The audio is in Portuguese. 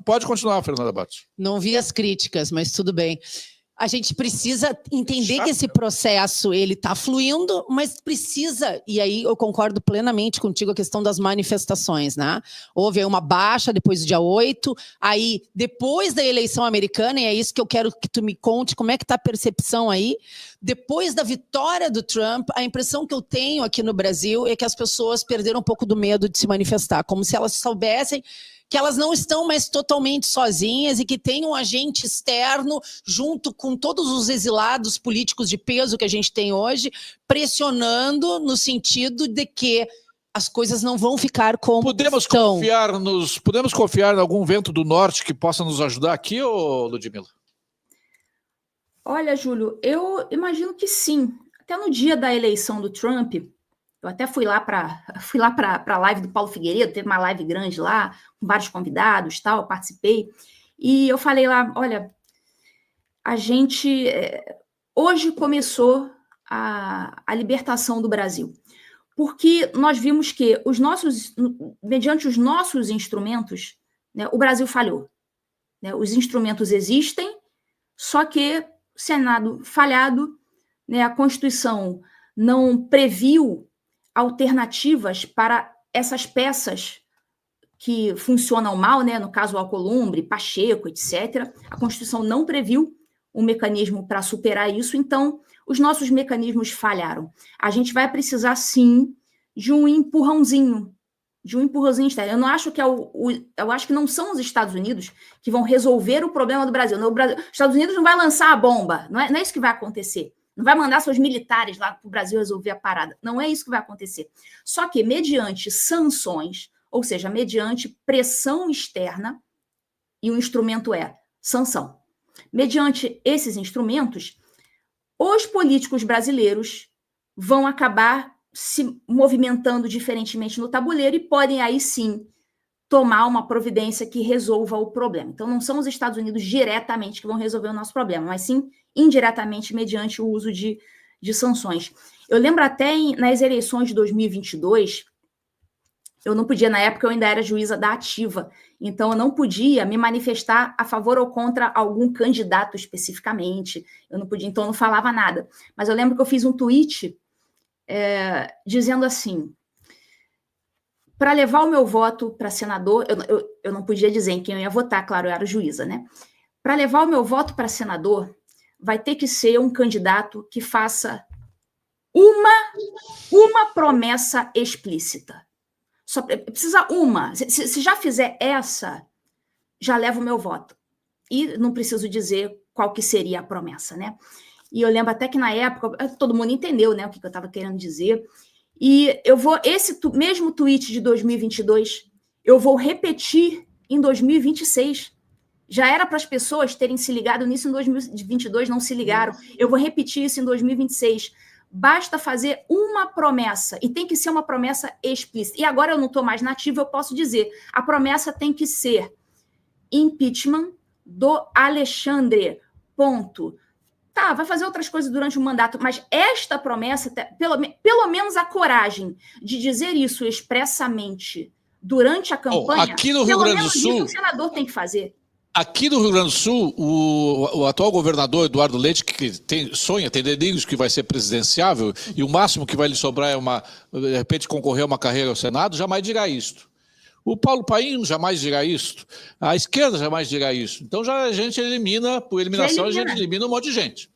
Pode continuar, Fernanda Bastos. Não vi as críticas, mas tudo bem. A gente precisa entender que esse processo ele está fluindo, mas precisa, e aí eu concordo plenamente contigo, a questão das manifestações, né? Houve uma baixa depois do dia 8, aí depois da eleição americana, e é isso que eu quero que tu me conte, como é que está a percepção aí, depois da vitória do Trump, a impressão que eu tenho aqui no Brasil é que as pessoas perderam um pouco do medo de se manifestar, como se elas soubessem que elas não estão mais totalmente sozinhas e que tem um agente externo, junto com todos os exilados políticos de peso que a gente tem hoje, pressionando no sentido de que as coisas não vão ficar como estão. Podemos confiar em algum vento do norte que possa nos ajudar aqui, ou Ludmila? Olha, Júlio, eu imagino que sim. Até no dia da eleição do Trump, eu até fui lá para a live do Paulo Figueiredo, teve uma live grande lá, com vários convidados, tal, eu participei, e eu falei lá, olha, a gente, hoje começou a libertação do Brasil, porque nós vimos que mediante os nossos instrumentos, né, o Brasil falhou, né, os instrumentos existem, só que o Senado falhado, né, a Constituição não previu alternativas para essas peças que funcionam mal, né? No caso, o Alcolumbre, Pacheco, etc. A Constituição não previu um mecanismo para superar isso, então os nossos mecanismos falharam. A gente vai precisar, sim, de um empurrãozinho externo. Eu não acho que eu acho que não são os Estados Unidos que vão resolver o problema do Brasil. Os Estados Unidos não vai lançar a bomba, não é isso que vai acontecer. Não vai mandar seus militares lá para o Brasil resolver a parada. Não é isso que vai acontecer. Só que, mediante sanções, ou seja, mediante pressão externa, e o instrumento é sanção. Mediante esses instrumentos, os políticos brasileiros vão acabar se movimentando diferentemente no tabuleiro e podem aí sim tomar uma providência que resolva o problema. Então, não são os Estados Unidos diretamente que vão resolver o nosso problema, mas sim indiretamente mediante o uso de sanções. Eu lembro até nas eleições de 2022, eu não podia, na época eu ainda era juíza da ativa, então eu não podia me manifestar a favor ou contra algum candidato especificamente, eu não podia, então eu não falava nada. Mas eu lembro que eu fiz um tweet dizendo assim, para levar o meu voto para senador, eu não podia dizer em quem eu ia votar, claro, eu era juíza, né? Para levar o meu voto para senador, vai ter que ser um candidato que faça uma promessa explícita. Só precisa uma. Se já fizer essa, já leva o meu voto. E não preciso dizer qual que seria a promessa, né? E eu lembro até que na época, todo mundo entendeu, né, o que eu estava querendo dizer. E eu vou, esse mesmo tweet de 2022, eu vou repetir em 2026. Já era para as pessoas terem se ligado nisso em 2022, não se ligaram. Eu vou repetir isso em 2026. Basta fazer uma promessa, e tem que ser uma promessa explícita. E agora eu não estou mais nativa, eu posso dizer, a promessa tem que ser impeachment do Alexandre, ponto. Tá, vai fazer outras coisas durante o mandato, mas esta promessa, pelo menos a coragem de dizer isso expressamente durante a campanha, aqui no Rio Grande do Sul, isso o senador tem que fazer. Aqui no Rio Grande do Sul, o atual governador Eduardo Leite, que sonha, tem delírios que vai ser presidenciável, e o máximo que vai lhe sobrar é, de repente, concorrer a uma carreira ao Senado, jamais dirá isto. O Paulo Paim jamais dirá isto. A esquerda jamais dirá isso. Então, a gente elimina, por eliminação, a gente elimina um monte de gente.